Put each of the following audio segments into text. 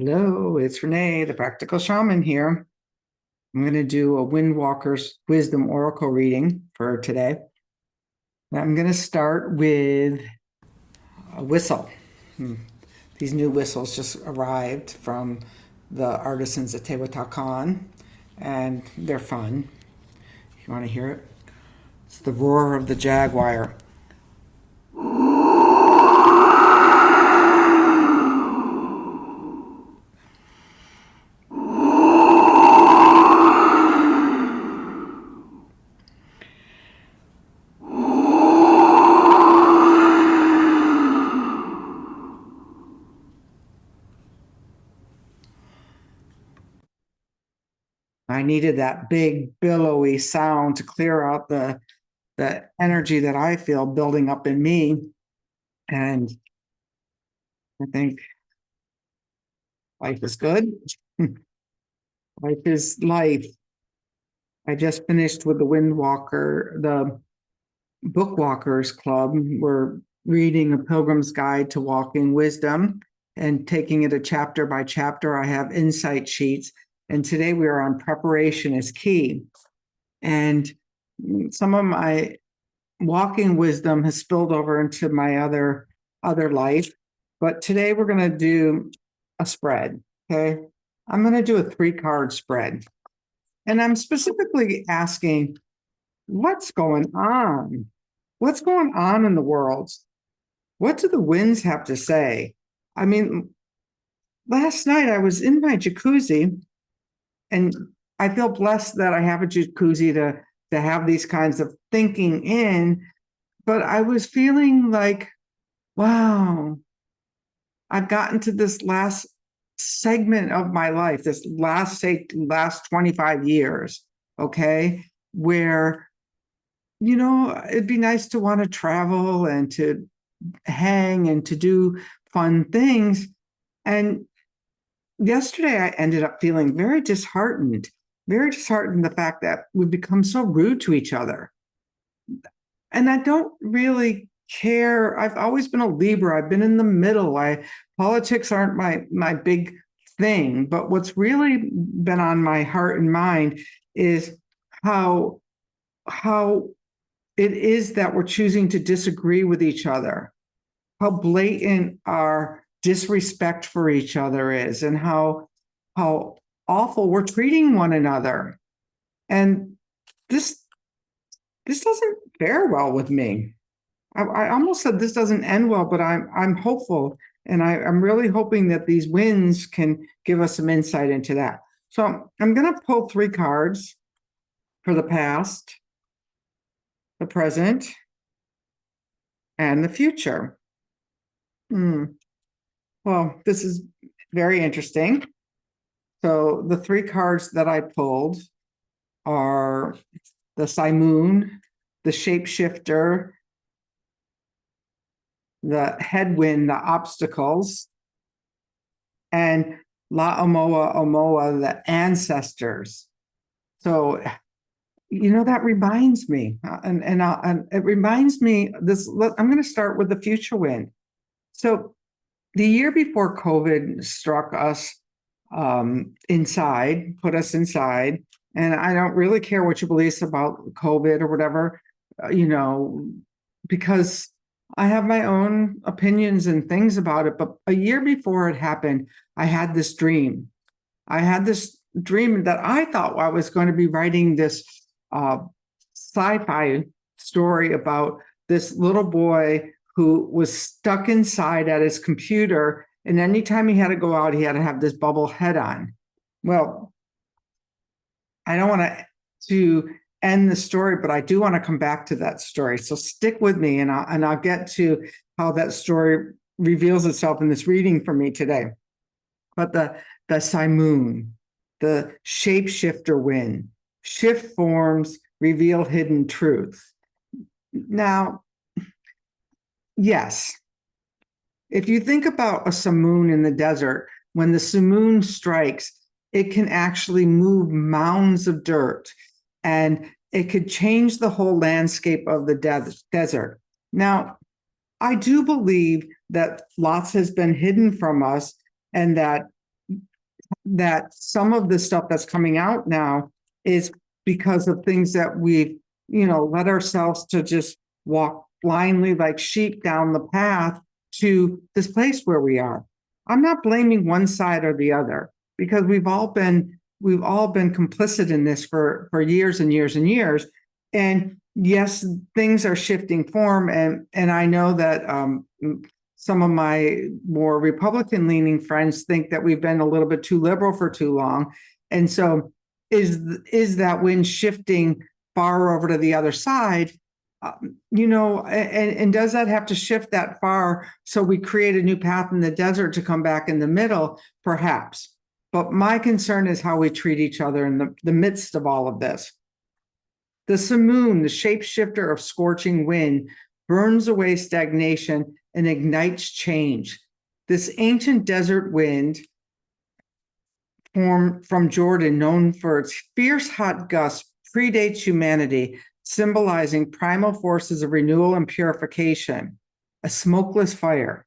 Hello, it's Renee, the Practical Shaman here. I'm going to do a Windwalker's Wisdom Oracle reading for today. I'm going to start with a whistle. These new whistles just arrived from the artisans at Teotihuacan, and they're fun. You want to hear it? It's the roar of the jaguar. I needed that big billowy sound to clear out the energy that I feel building up in me. And I think life is good. Life is life. I just finished with the Windwalker, the Bookwalkers Club. We're reading A Pilgrim's Guide to Walking Wisdom and taking it a chapter by chapter. I have insight sheets. And today we are on preparation is key. And some of my walking wisdom has spilled over into my other life. But today we're going to do a spread, okay? I'm going to do a 3-card spread. And I'm specifically asking, what's going on? What's going on in the world? What do the winds have to say? I mean, last night I was in my jacuzzi, and I feel blessed that I have a jacuzzi to have these kinds of thinking in, but I was feeling like, wow, I've gotten to this last segment of my life, this last 25 years, okay, where, it'd be nice to want to travel and to hang and to do fun things. And yesterday I ended up feeling very disheartened the fact that we've become so rude to each other. And I don't really care. I've always been a Libra. I've been in the middle. Politics aren't my big thing, but what's really been on my heart and mind is how it is that we're choosing to disagree with each other, how blatant our disrespect for each other is, and how awful we're treating one another. And this doesn't fare well with me. I almost said this doesn't end well, but I'm hopeful, and I'm really hoping that these winds can give us some insight into that. So I'm going to pull 3 cards for the past, the present, and the future. Well, this is very interesting. So the 3 cards that I pulled are the Simoon, the Shapeshifter, the Headwind, the obstacles, and Amaomao, the ancestors. So, that reminds me, and it reminds me this. I'm going to start with the future wind. So, the year before COVID struck us inside, put us inside, and I don't really care what you believe about COVID or whatever, because I have my own opinions and things about it. But a year before it happened, I had this dream. I had this dream that I thought I was going to be writing this sci-fi story about this little boy who was stuck inside at his computer, and anytime he had to go out, he had to have this bubble head on. Well, I don't want to end the story, but I do want to come back to that story. So stick with me, and I'll get to how that story reveals itself in this reading for me today. But the Simoon, the Shapeshifter wind, shift forms, reveal hidden truth. Now, yes, if you think about a Simoon in the desert, when the Simoon strikes, it can actually move mounds of dirt, and it could change the whole landscape of the desert. Now, I do believe that lots has been hidden from us, and that that some of the stuff that's coming out now is because of things that we've, let ourselves to just walk blindly like sheep down the path to this place where we are. I'm not blaming one side or the other, because we've all been complicit in this for years and years and years. And yes, things are shifting form, and I know that some of my more Republican leaning friends think that we've been a little bit too liberal for too long. And so is that wind shifting far over to the other side? And does that have to shift that far so we create a new path in the desert to come back in the middle? Perhaps. But my concern is how we treat each other in the midst of all of this. The Simoon, the shapeshifter of scorching wind, burns away stagnation and ignites change. This ancient desert wind, formed from Jordan, known for its fierce hot gusts, predates humanity, symbolizing primal forces of renewal and purification, a smokeless fire.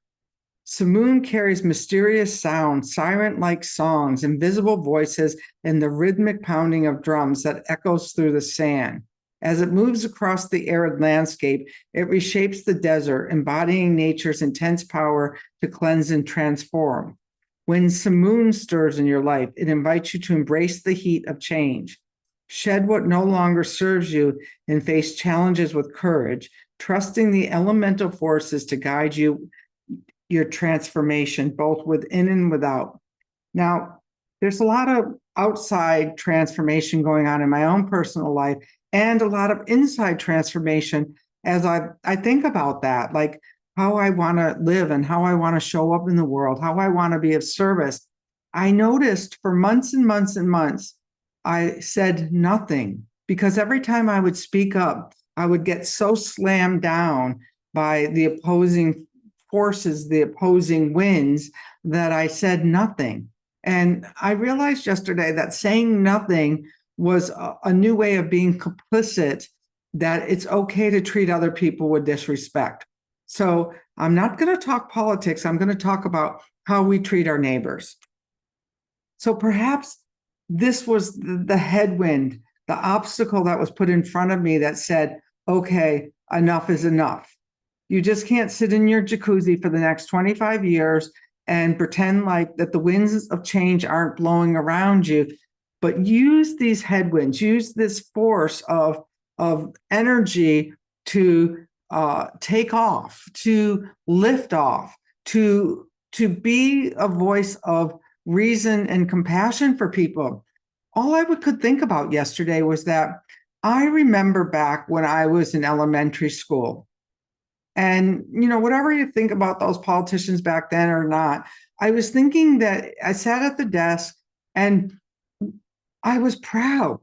Simoon carries mysterious sounds, siren-like songs, invisible voices, and the rhythmic pounding of drums that echoes through the sand. As it moves across the arid landscape, it reshapes the desert, embodying nature's intense power to cleanse and transform. When Simoon stirs in your life, it invites you to embrace the heat of change. Shed what no longer serves you and face challenges with courage, trusting the elemental forces to guide your transformation, both within and without. Now, there's a lot of outside transformation going on in my own personal life, and a lot of inside transformation as I think about that, like how I want to live and how I want to show up in the world, how I want to be of service. I noticed for months and months and months, I said nothing, because every time I would speak up, I would get so slammed down by the opposing forces, the opposing winds, that I said nothing. And I realized yesterday that saying nothing was a new way of being complicit, that it's okay to treat other people with disrespect. So I'm not going to talk politics. I'm going to talk about how we treat our neighbors. So perhaps this was the headwind, the obstacle that was put in front of me that said, okay, enough is enough. You just can't sit in your jacuzzi for the next 25 years and pretend like that the winds of change aren't blowing around you, but use these headwinds, use this force of energy to take off, to lift off, to be a voice of reason and compassion for people. All I could think about yesterday was that I remember back when I was in elementary school. And, whatever you think about those politicians back then or not, I was thinking that I sat at the desk and I was proud.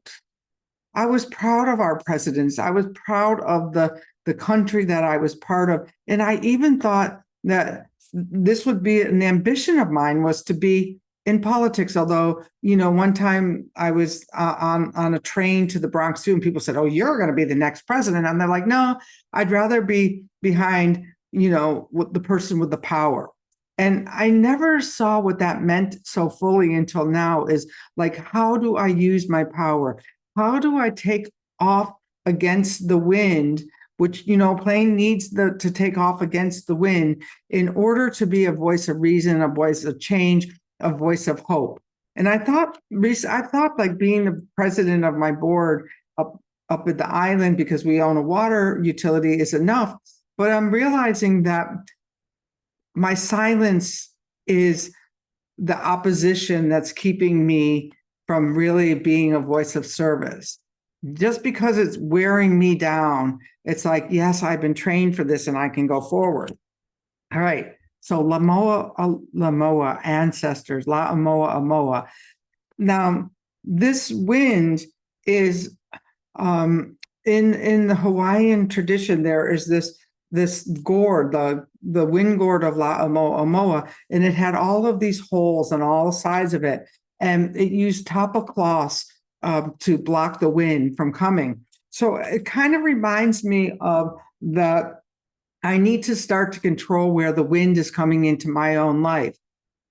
I was proud of our presidents. I was proud of the country that I was part of. And I even thought that this would be an ambition of mine, was to be in politics. Although, one time I was on a train to the Bronx Zoo and people said, oh, you're going to be the next president. And they're like, no, I'd rather be behind, with the person with the power. And I never saw what that meant so fully until now, is like, how do I use my power? How do I take off against the wind, which, plane needs to take off against the wind in order to be a voice of reason, a voice of change, a voice of hope. And I thought like being the president of my board up at the island, because we own a water utility, is enough. But I'm realizing that my silence is the opposition that's keeping me from really being a voice of service. Just because it's wearing me down, it's like, yes, I've been trained for this and I can go forward. All right. So Lamoa ancestors, Amaomao. Now, this wind is in the Hawaiian tradition. There is this gourd, the wind gourd of Amaomao, and it had all of these holes on all sides of it, and it used tapa cloths to block the wind from coming. So it kind of reminds me of that I need to start to control where the wind is coming into my own life.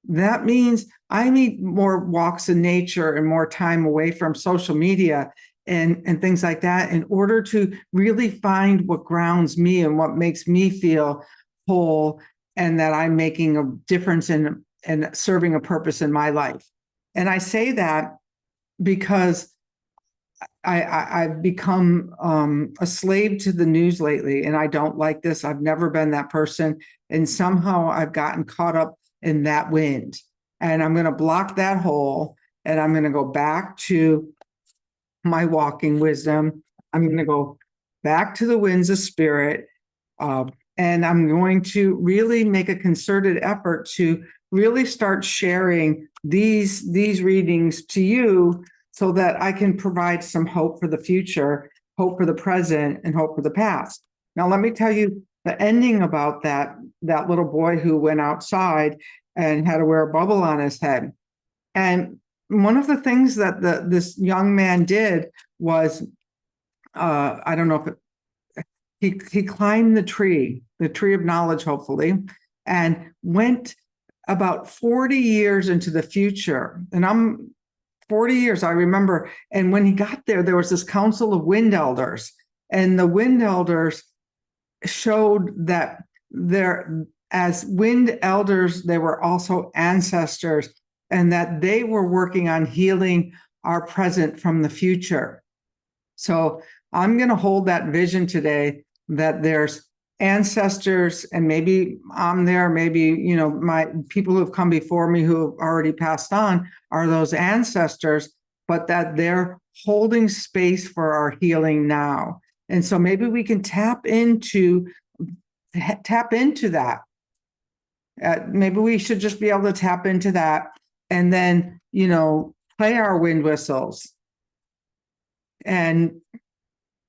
that means I need more walks in nature and more time away from social media and things like that in order to really find what grounds me and what makes me feel whole and that I'm making a difference in and serving a purpose in my life. And I say that because I've become a slave to the news lately, and I don't like this. I've never been that person. And somehow I've gotten caught up in that wind. And I'm going to block that hole and I'm going to go back to my walking wisdom. I'm going to go back to the winds of spirit. And I'm going to really make a concerted effort to really start sharing these readings to you so that I can provide some hope for the future, hope for the present, and hope for the past. Now, let me tell you the ending about that little boy who went outside and had to wear a bubble on his head. And one of the things that this young man did was, I don't know if he climbed the tree of knowledge, hopefully, and went about 40 years into the future. And I'm 40 years, I remember. And when he got there, there was this council of wind elders, and the wind elders showed that there, as wind elders, they were also ancestors, and that they were working on healing our present from the future. So I'm going to hold that vision today that there's ancestors, and maybe I'm there, maybe, my people who have come before me who have already passed on are those ancestors, but that they're holding space for our healing now. And so maybe we can tap into that. Maybe we should just be able to tap into that and then, play our wind whistles and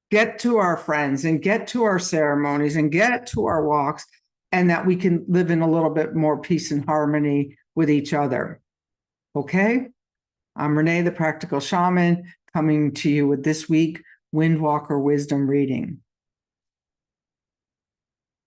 get to our friends and get to our ceremonies and get to our walks, and that we can live in a little bit more peace and harmony with each other. Okay? I'm Renee, the Practical Shaman, coming to you with this week Windwalker Wisdom Reading.